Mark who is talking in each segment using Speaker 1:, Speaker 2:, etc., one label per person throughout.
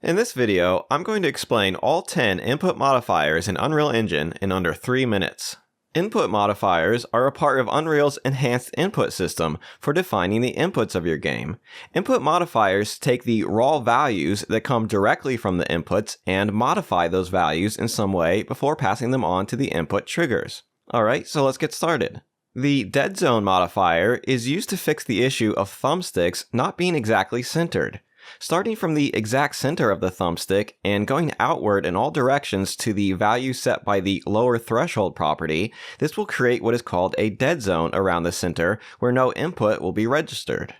Speaker 1: In this video, I'm going to explain all 10 input modifiers in Unreal Engine in under 3 minutes. Input modifiers are a part of Unreal's enhanced input system for defining the inputs of your game. Input modifiers take the raw values that come directly from the inputs and modify those values in some way before passing them on to the input triggers. Alright, so let's get started. The Dead Zone Modifier is used to fix the issue of thumbsticks not being exactly centered. Starting from the exact center of the thumbstick and going outward in all directions to the value set by the lower threshold property, this will create what is called a dead zone around the center where no input will be registered.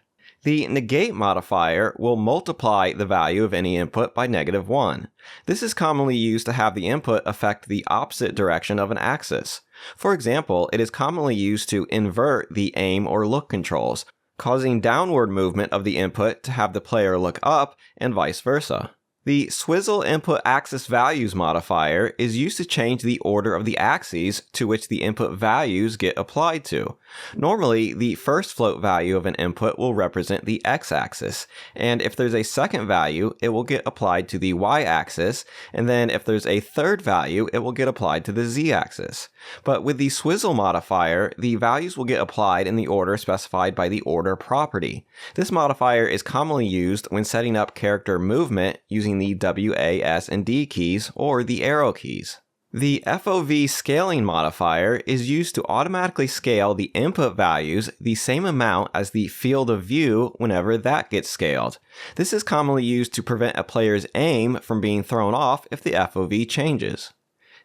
Speaker 1: The Negate Modifier will multiply the value of any input by -1. This is commonly used to have the input affect the opposite direction of an axis. For example, it is commonly used to invert the aim or look controls, causing downward movement of the input to have the player look up and vice versa. The Swizzle Input Axis Values modifier is used to change the order of the axes to which the input values get applied to. Normally, the first float value of an input will represent the x-axis, and if there's a second value, it will get applied to the y-axis, and then if there's a third value, it will get applied to the z-axis. But with the Swizzle modifier, the values will get applied in the order specified by the order property. This modifier is commonly used when setting up character movement using the W, A, S, and D keys, or the arrow keys. The FOV Scaling modifier is used to automatically scale the input values the same amount as the field of view whenever that gets scaled. This is commonly used to prevent a player's aim from being thrown off if the FOV changes.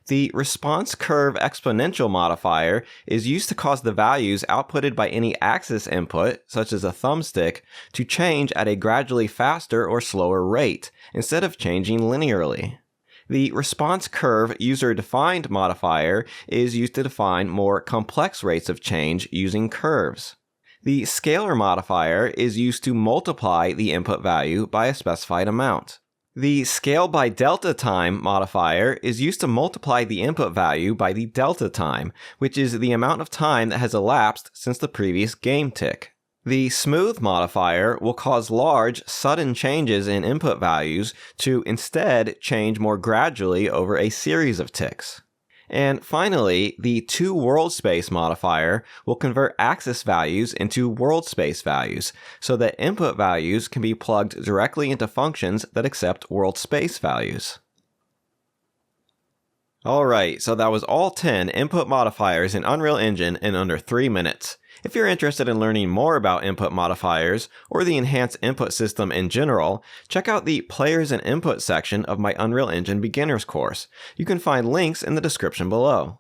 Speaker 1: The Response Curve Exponential modifier is used to cause the values outputted by any axis input, such as a thumbstick, to change at a gradually faster or slower rate, instead of changing linearly. The Response Curve User-Defined modifier is used to define more complex rates of change using curves. The Scalar modifier is used to multiply the input value by a specified amount. The Scale by Delta Time modifier is used to multiply the input value by the delta time, which is the amount of time that has elapsed since the previous game tick. The Smooth modifier will cause large, sudden changes in input values to instead change more gradually over a series of ticks. And finally, the ToWorldSpace modifier will convert axis values into world space values, so that input values can be plugged directly into functions that accept world space values. Alright, so that was all 10 input modifiers in Unreal Engine in under 3 minutes. If you're interested in learning more about input modifiers, or the enhanced input system in general, check out the Players and Input section of my Unreal Engine Beginners course. You can find links in the description below.